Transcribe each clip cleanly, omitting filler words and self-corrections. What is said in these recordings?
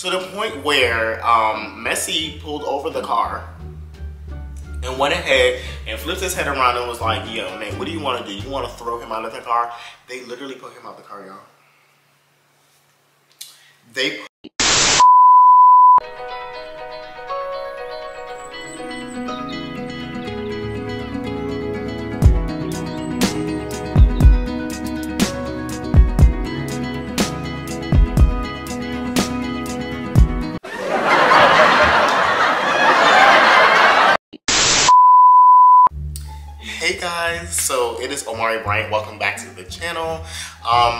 To the point where Messi pulled over the car and went ahead and flipped his head around and was like, yo, man, what do you want to do? You want to throw him out of the car? They literally put him out the car, y'all. They Hey guys, so it is Omari Bryant. Welcome back to the channel.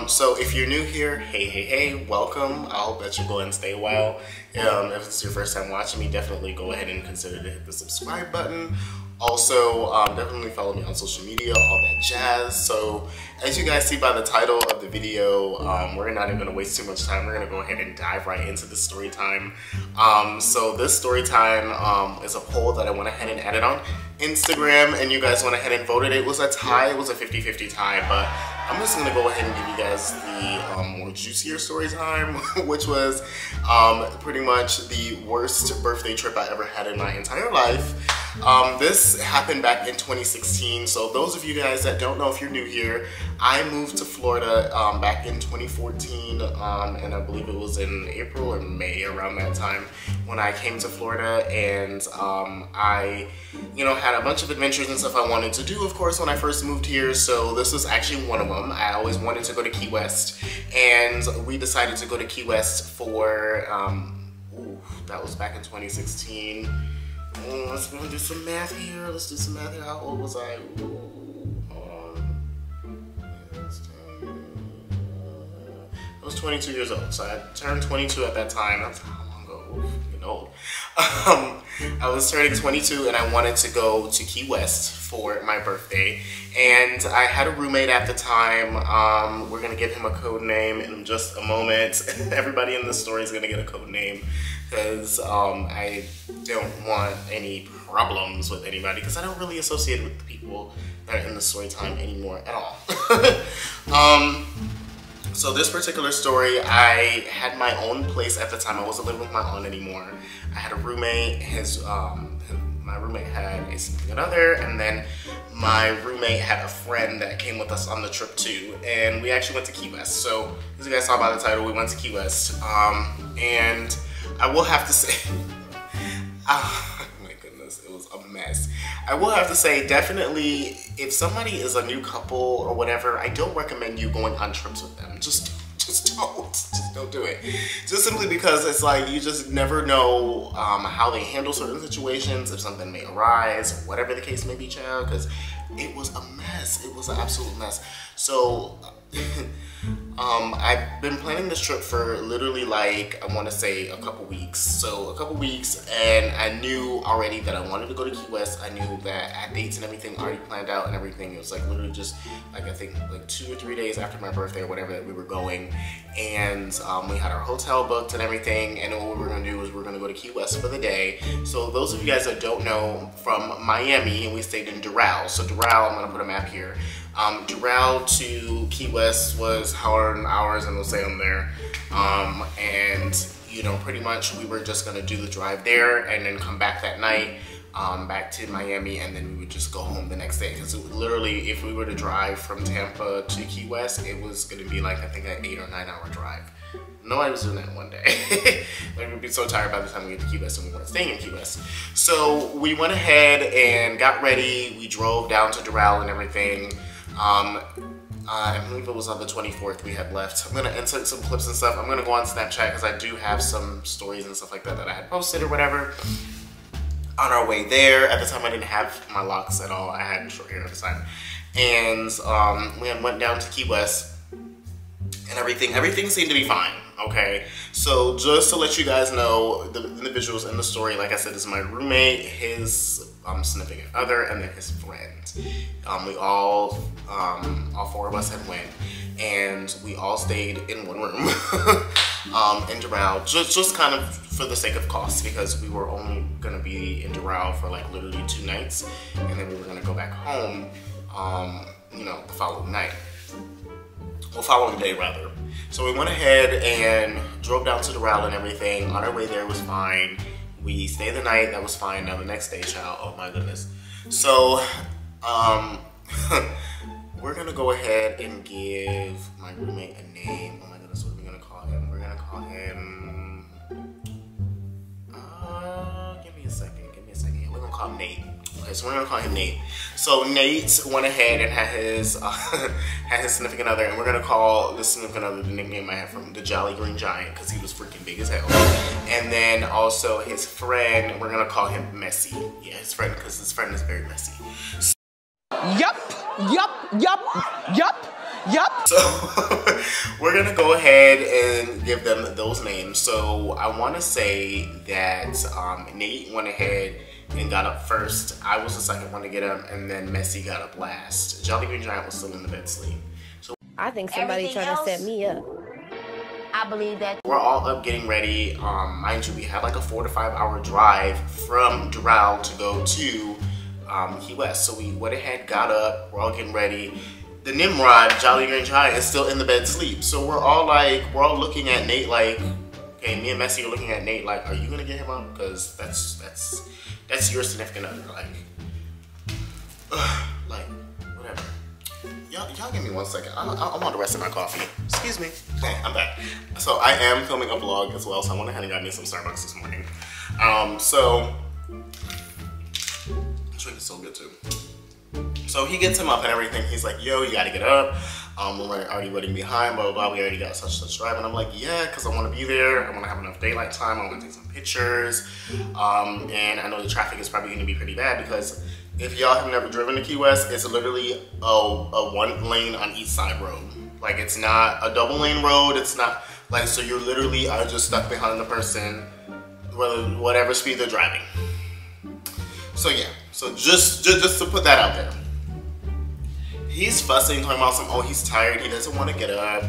So if you're new here, hey, welcome. I hope that you go and stay a while. If it's your first time watching me, definitely go ahead and consider to hit the subscribe button. Also, definitely follow me on social media, all that jazz. So as you guys see by the title of the video, we're not even gonna waste too much time. We're gonna go ahead and dive right into the story time. So this story time is a poll that I went ahead and added on Instagram, and you guys went ahead and voted. It was a tie, it was a 50-50 tie, but I'm just gonna go ahead and give you guys the more juicier story time, which was pretty much the worst birthday trip I ever had in my entire life. This happened back in 2016, so those of you guys that don't know, if you're new here, I moved to Florida back in 2014, and I believe it was in April or May, around that time, when I came to Florida, and I, had a bunch of adventures and stuff I wanted to do, of course, when I first moved here, so this was actually one of them. I always wanted to go to Key West, and we decided to go to Key West for, that was back in 2016. Let's do some math here. Let's do some math here. How old was I? I was 22 years old, so I turned 22 at that time. That's how long ago? Getting old. I was turning 22 and I wanted to go to Key West for my birthday, and I had a roommate at the time. We're gonna give him a code name in just a moment. Everybody in this story is gonna get a code name because I don't want any problems with anybody, because I don't really associate with the people that are in the story time anymore at all. So this particular story, I had my own place at the time. I wasn't living with my aunt anymore. I had a roommate. My roommate had a significant other, and then my roommate had a friend that came with us on the trip too. And we actually went to Key West. So as you guys saw by the title, we went to Key West. And I will have to say, oh my goodness, it was a mess. I will have to say, definitely, if somebody is a new couple or whatever, I don't recommend you going on trips with them. Just don't do it. Just simply because it's like, you just never know how they handle certain situations, if something may arise, or whatever the case may be, child, because it was a mess. It was an absolute mess. So, I've been planning this trip for literally, like, I want to say a couple weeks. So a couple weeks, and I knew already that I wanted to go to Key West. I knew that I had dates and everything already planned out and everything. It was like literally just like, I think like 2 or 3 days after my birthday or whatever that we were going. And we had our hotel booked and everything. And what we were going to do was we were going to go to Key West for the day. So those of you guys that don't know, from Miami, and we stayed in Doral. So Doral, I'm going to put a map here. Doral to Key West was however hours, and we'll say I'm there. And pretty much we were just gonna do the drive there and then come back that night, back to Miami, and then we would just go home the next day. Because literally, if we were to drive from Tampa to Key West, it was gonna be like, I think, an 8 or 9 hour drive. Nobody was doing that in one day. Like, we'd be so tired by the time we get to Key West, and we weren't staying in Key West. So we went ahead and got ready. We drove down to Doral and everything. I believe it was on the 24th we had left. I'm gonna insert some clips and stuff. I'm gonna go on Snapchat because I do have some stories and stuff like that that I had posted or whatever. On our way there, at the time I didn't have my locks at all. I had short hair at the time. And we went down to Key West and everything seemed to be fine, okay? So just to let you guys know, the individuals in the story, like I said, is my roommate, his significant other, and then his friend. We all 4 of us had went, and we all stayed in one room in Doral, just kind of for the sake of cost, because we were only gonna be in Doral for like literally 2 nights, and then we were gonna go back home, the following night. well, following day rather. So we went ahead and drove down to Doral and everything. On our way there was fine. We stayed the night, that was fine. Now the next day, child, oh my goodness. So, we're gonna go ahead and give my roommate a name. Oh my goodness, what are we gonna call him? We're gonna call him, give me a second. We're gonna call him Nate. Okay, so we're gonna call him Nate. So Nate went ahead and had his had his significant other, and we're gonna call this significant other the nickname I have from the Jolly Green Giant because he was freaking big as hell. And then also his friend, we're gonna call him Messy. Yeah, his friend, because his friend is very messy. Yup. So we're gonna go ahead and give them those names. So I want to say that Nate went ahead and got up first. I was the second one to get up, and then Messy got up last. Jolly Green Giant was still in the bed sleep. So I think somebody trying to set me up. I believe that. We're all up getting ready. Mind you, we had like a 4 to 5 hour drive from Doral to go to Key West. So we went ahead, got up, we're all getting ready. The Nimrod, Jolly Green Giant, is still in the bed sleep. So we're all looking at Nate like, okay, me and Messy are looking at Nate like, are you gonna get him up? Because that's your significant other, like whatever. Y'all give me 1 second. I want the rest of my coffee. Excuse me. Okay, I'm back. So I am filming a vlog as well, so I went ahead and got me some Starbucks this morning. So drink is so good too. So he gets him up and everything. He's like, yo, you gotta get up. We're already running behind, blah, blah, blah. We already got such drive. And I'm like, yeah, because I want to be there. I want to have enough daylight time. I want to take some pictures. And I know the traffic is probably going to be pretty bad because if y'all have never driven to Key West, it's literally a 1 lane on each side road. Like, it's not a double lane road. It's not like, so you literally are just stuck behind the person, whatever speed they're driving. So yeah, so just to put that out there. He's fussing, talking about oh, he's tired, he doesn't want to get up.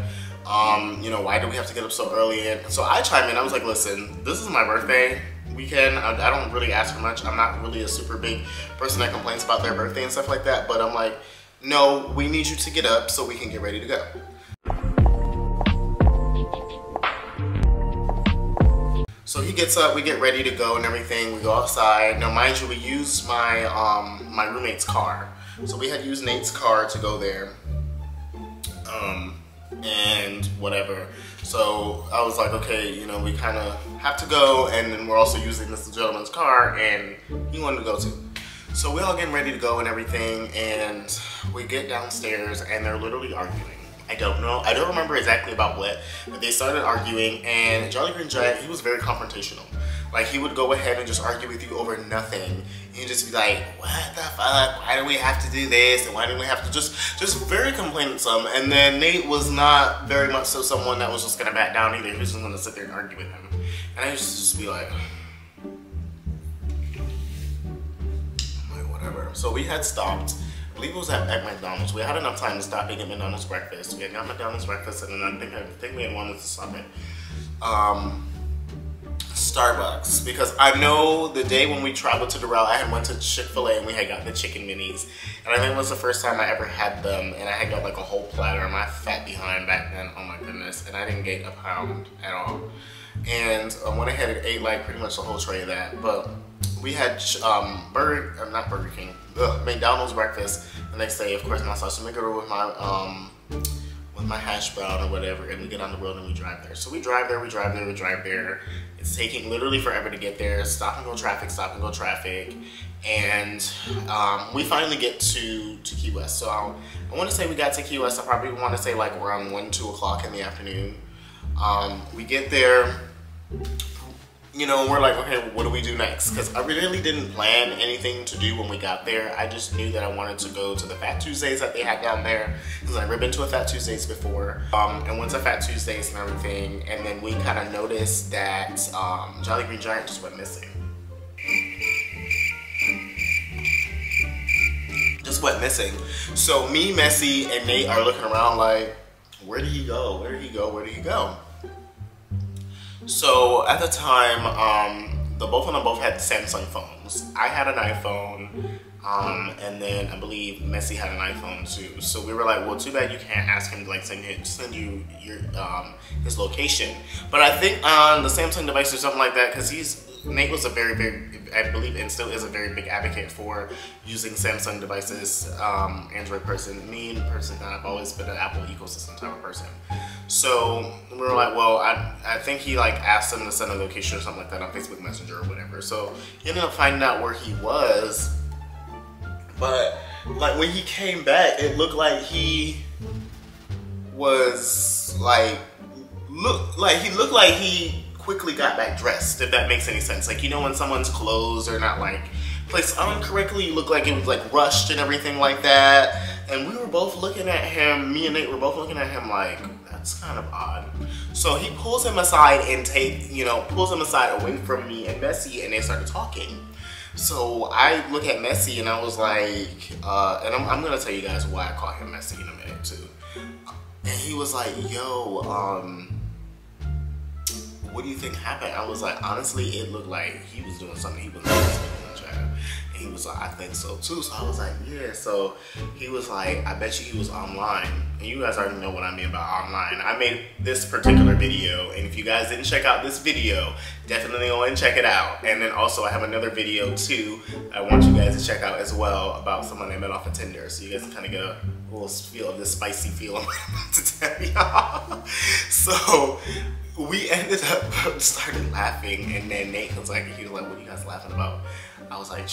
You know, why do we have to get up so early? And so I chime in, I was like, listen, this is my birthday weekend. I don't really ask for much. I'm not really a super big person that complains about their birthday and stuff like that. But I'm like, no, we need you to get up so we can get ready to go. So he gets up, we get ready to go and everything. We go outside. Now, mind you, we use my my roommate's car. So we had used Nate's car to go there, and whatever. So I was like, okay, you know, we kind of have to go, and then we're also using this gentleman's car, and he wanted to go too. So we're all getting ready to go and everything, and we get downstairs, and they're literally arguing. I don't know. I don't remember exactly about what, but they started arguing, and Jolly Green Giant, he was very confrontational. Like, he would go ahead and just argue with you over nothing. He'd just be like, what the fuck? Why do we have to do this? And why do we have to just very complaintsome. And then Nate was not very much so someone that was just gonna back down either. He was just gonna sit there and argue with him. And I used to just be like, whatever. So we had stopped. I believe it was at McDonald's. We had enough time to stop and get McDonald's breakfast. We had got McDonald's breakfast, and then I think we had wanted to stop at Starbucks, because I know the day when we traveled to Doral, I had went to Chick-fil-A and we had got the chicken minis, and I think it was the first time I ever had them, and I had got like a whole platter. My fat behind back then, oh my goodness, and I didn't gain a pound at all. And I went ahead and ate like pretty much the whole tray of that. But we had McDonald's breakfast the next day. Of course, my sausage McGriddle with my hash brown or whatever, and we get on the road and we drive there. So we drive there. It's taking literally forever to get there. Stop and go traffic, and we finally get to Key West. So I want to say we got to Key West. I probably want to say like around 1, 2 o'clock in the afternoon. We get there. You know, we're like, okay, what do we do next? Because I really didn't plan anything to do when we got there. I just knew that I wanted to go to the Fat Tuesdays that they had down there, because I've never been to a Fat Tuesdays before. And went to Fat Tuesdays and everything, and then we kind of noticed that Jolly Green Giant just went missing. Just went missing. So me, Messy, and Nate are looking around like, where did he go? Where did he go? Where did he go? So at the time, both of them had Samsung phones. I had an iPhone. And then I believe Messi had an iPhone too. So we were like, well, too bad you can't ask him to like send you your his location. But I think on the Samsung device or something like that, because Nate was a very, I believe, and still is a very big advocate for using Samsung devices. Android person, me personally, I've always been an Apple ecosystem type of person. So we were like, well, I think he like asked him to send a location or something like that on Facebook Messenger or whatever. So he ended up finding out where he was. But like when he came back, it looked like he was like looked like he quickly got back dressed, if that makes any sense. Like, you know, when someone's clothes are not like placed on correctly, it looked like it was like rushed and everything like that. And we were both looking at him, me and Nate were both looking at him like, that's kind of odd. So he pulls him aside and pulls him aside away from me and Messi, and they started talking. So I look at Messi and I was like, and I'm gonna tell you guys why I call him Messi in a minute too. And he was like, yo, what do you think happened? I was like, honestly, it looked like he was doing something he was not supposed to try. And he was like, I think so too. So I was like, yeah. So he was like, I bet you he was online. And you guys already know what I mean about online. I made this particular video, and if you guys didn't check out this video, definitely go and check it out. And then also I have another video too I want you guys to check out as well about someone I met off of Tinder, so you guys can kind of get a little feel of this spicy feel I'm about to tell y'all. So we ended up started laughing, and then Nate was like, what are you guys laughing about? I was like,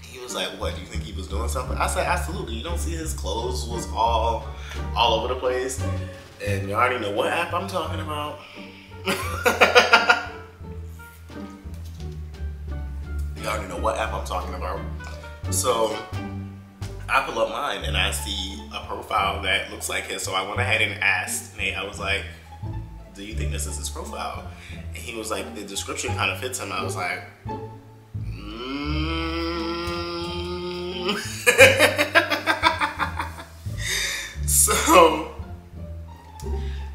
he was like, what, do you think he was doing something? I said, absolutely. You don't see his clothes was all over the place, and you already know what app I'm talking about. You already know what app I'm talking about. So I pull up mine and I see a profile that looks like his. So I went ahead and asked Nate, I was like, do you think this is his profile? And he was like, the description kind of fits him. I was like, So,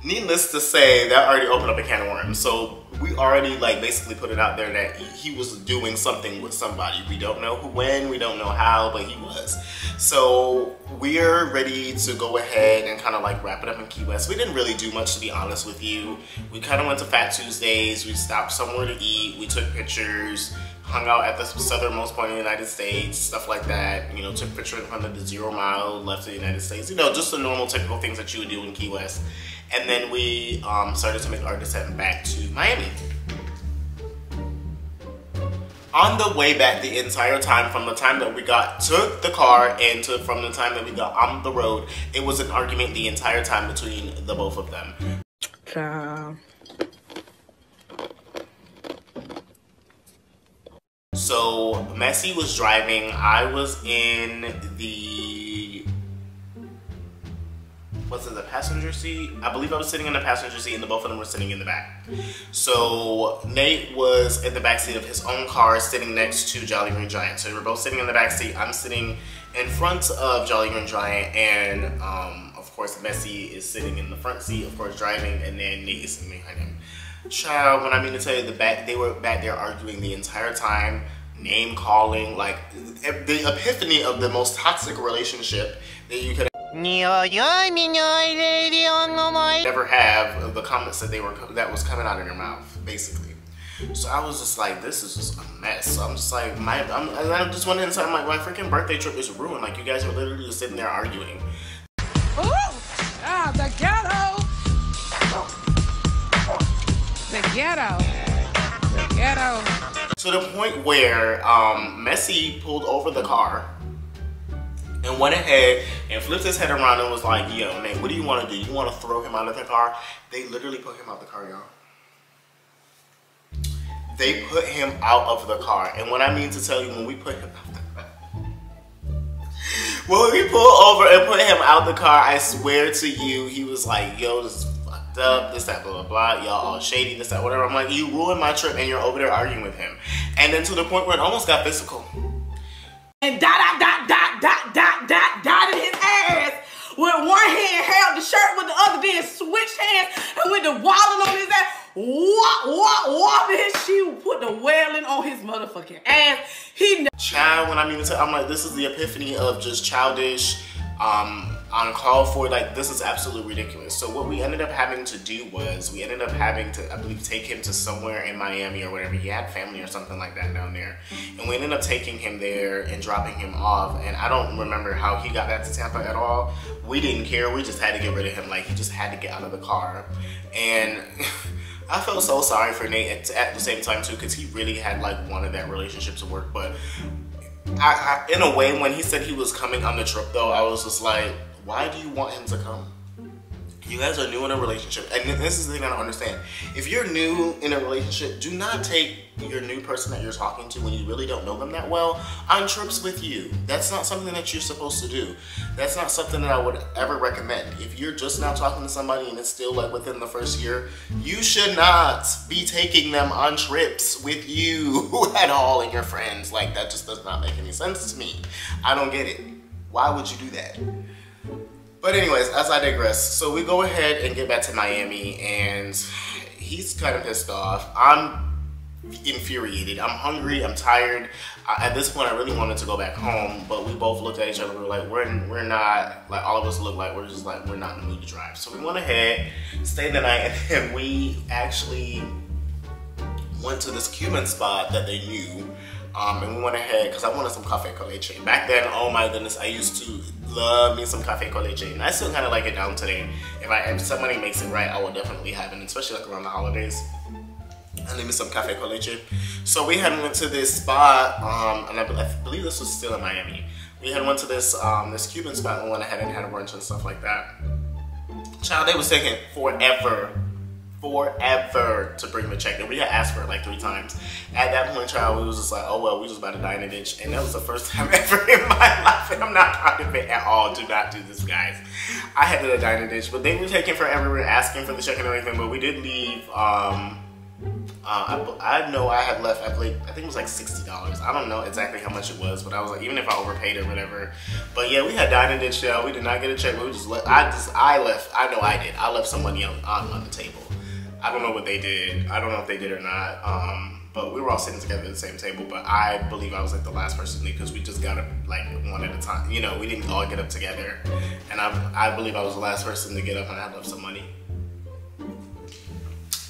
needless to say, that already opened up a can of worms. So we already like basically put it out there that he was doing something with somebody. We don't know who, when, we don't know how, but he was. So we're ready to go ahead and kind of like wrap it up in Key West. We didn't really do much, to be honest with you. We kind of went to Fat Tuesdays. We stopped somewhere to eat. We took pictures, hung out at the southernmost point of the United States, stuff like that. You know, took pictures from the 0 mile left of the United States. You know, just the normal typical things that you would do in Key West. And then we started to make our descent back to Miami. On the way back, the entire time, from the time that we took the car and from the time that we got on the road, it was an argument the entire time between the both of them. So Messi was driving, I was in the, was it the passenger seat? I believe I was sitting in the passenger seat, and the both of them were sitting in the back. So Nate was in the back seat of his own car, sitting next to Jolly Green Giant. So we were both sitting in the back seat. I'm sitting in front of Jolly Green Giant, and of course Messi is sitting in the front seat, of course driving, and then Nate is sitting behind him. Child, when I mean to tell you, they were back there arguing the entire time, name calling, like the epiphany of the most toxic relationship that you could never have. The comments that was coming out of their mouth, basically. So I was just like, this is just a mess. So I'm just like, I just went inside. I'm like, my freaking birthday trip is ruined. Like, you guys are literally just sitting there arguing. The ghetto. The ghetto. The ghetto. To the point where Messi pulled over the car and went ahead and flipped his head around and was like, yo, Nate, what do you want to do? You want to throw him out of the car? They literally put him out the car, y'all. They put him out of the car. And what I mean to tell you, when we put him out the car, when we pulled over and put him out the car, I swear to you, he was like, yo, this is fucked up, this, that, blah, blah, blah, y'all all shady, this, that, whatever. I'm like, you ruined my trip and you're over there arguing with him. And then to the point where it almost got physical. And dot in his ass with one hand held the shirt with the other, then switched hands and with the wallet on his ass. bitch, she put the wailing on his motherfucking ass. Child, when I mean, I'm like, this is the epiphany of just childish, uncalled for. Like, this is absolutely ridiculous. So what we ended up having to do was, we ended up having to, I believe, take him to somewhere in Miami or whatever. He had family or something like that down there. And we ended up taking him there and dropping him off. And I don't remember how he got back to Tampa at all. We didn't care. We just had to get rid of him. Like, he just had to get out of the car. And I felt so sorry for Nate at the same time too, because he really had like wanted that relationship to work. But I, in a way, when he said he was coming on the trip though, I was just like, why do you want him to come? You guys are new in a relationship, and this is the thing I don't understand. If you're new in a relationship, do not take your new person that you're talking to when you really don't know them that well on trips with you. That's not something that you're supposed to do. That's not something that I would ever recommend. If you're just now talking to somebody and it's still like within the first year, you should not be taking them on trips with you at all and your friends. Like, that just does not make any sense to me. I don't get it. Why would you do that? But anyways, as I digress, so we go ahead and get back to Miami, and he's kind of pissed off. I'm infuriated. I'm hungry. I'm tired. At this point, I really wanted to go back home, but we both looked at each other. We were like, we're not, like, all of us look like we're just like, we're not in the mood to drive. So we went ahead, stayed the night, and then we actually went to this Cuban spot that they knew. And we went ahead because I wanted some cafe con leche. Back then, oh my goodness, I used to love me some cafe con leche, and I still kind of like it down today. If somebody makes it right, I will definitely have it, especially like around the holidays. I need me some cafe con leche. So we had went to this spot, and I believe this was still in Miami. We had went to this this Cuban spot and went ahead and had a brunch and stuff like that. Child, they was taking forever to bring the check, and we had asked for it like 3 times. At that point, child, we was just like, oh well, we just about to die in a ditch, and that was the first time ever in my life, and I'm not proud of it at all. Do not do this, guys. I had to die in a ditch, but they were taking forever asking for the check and everything. But we did leave. I know I had left, I think it was like $60. I don't know exactly how much it was, but I was like, even if I overpaid or whatever. But yeah, we had died in ditch, y'all. We did not get a check. We just left. I left. I know I did. I left some money on the table. I don't know what they did. I don't know if they did or not. But we were all sitting together at the same table. But I believe I was like the last person to leave because we just got up like one at a time. You know, we didn't all get up together. And I believe I was the last person to get up, and I left some money.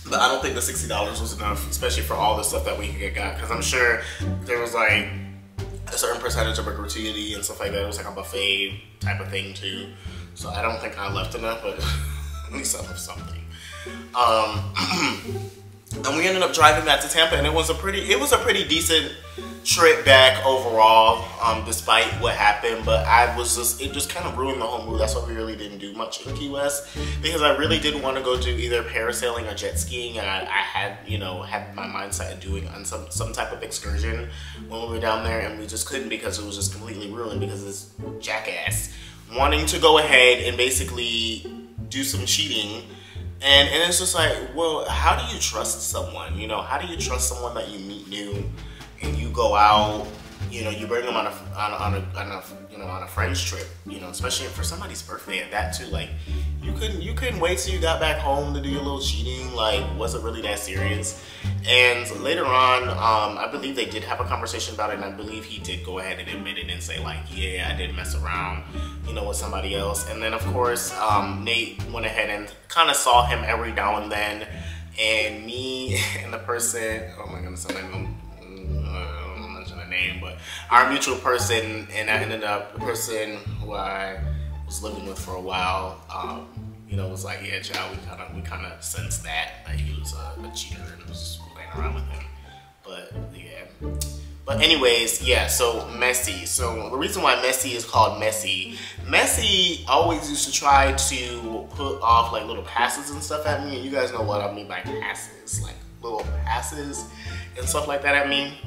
But I don't think the $60 was enough, especially for all the stuff that we got. Because I'm sure there was like a certain percentage of a gratuity and stuff like that. It was like a buffet type of thing too. So I don't think I left enough, but at least I left something. And we ended up driving back to Tampa, and it was a pretty decent trip back overall, despite what happened. But it just kind of ruined the whole mood. That's why we really didn't do much in Key West, because I really did want to go do either parasailing or jet skiing, and I had my mindset of doing on some type of excursion when we were down there, and we just couldn't because it was just completely ruined because this jackass wanting to go ahead and basically do some cheating. And it's just like, well, how do you trust someone? You know, how do you trust someone that you meet new and you go out, you know, you bring them on a friend's trip, you know, especially for somebody's birthday at that too. Like, you couldn't wait till you got back home to do your little cheating. Like, was it really that serious? And later on, I believe they did have a conversation about it, and I believe he did go ahead and admit it and say like, yeah, I did mess around, you know, with somebody else. And then of course, Nate went ahead and kind of saw him every now and then, and me and the person, oh my goodness, I don't mention the name, but our mutual person, and I ended up the person who I was living with for a while, you know, was like, yeah, child, we kind of sensed that he was a cheater and was playing around with him. But yeah. But anyways, yeah, so Messy. So the reason why Messy is called Messy always used to try to put off like little passes and stuff at me. And you guys know what I mean by passes, like little passes and stuff like that at me.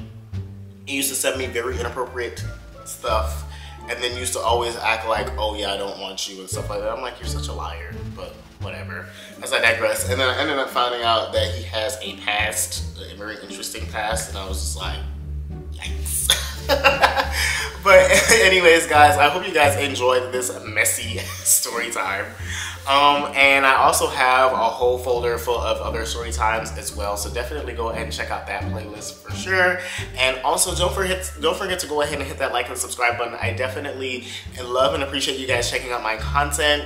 He used to send me very inappropriate stuff, and then used to always act like, oh yeah, I don't want you and stuff like that. I'm like, you're such a liar, but whatever. As I digress. And then I ended up finding out that he has a past, a very interesting past, and I was just like, yikes. But anyways, guys, I hope you guys enjoyed this messy story time. And I also have a whole folder full of other story times as well, so definitely go ahead and check out that playlist for sure. And also don't forget to go ahead and hit that like and subscribe button. I definitely love and appreciate you guys checking out my content.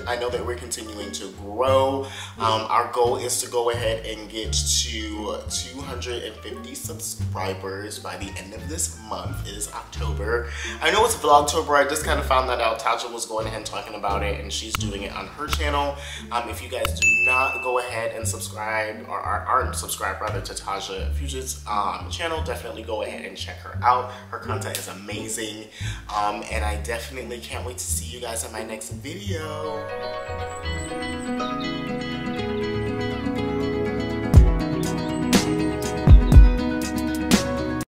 I know that we're continuing to grow. Our goal is to go ahead and get to 250 subscribers by the end of this month. It is October. I know it's Vlogtober. I just kind of found that out. Taja was going ahead and talking about it, and she's doing it on her channel. If you guys do not go ahead and subscribe, or aren't subscribed rather, to Taja Fuge's channel, definitely go ahead and check her out. Her content is amazing, and I definitely can't wait to see you guys in my next video.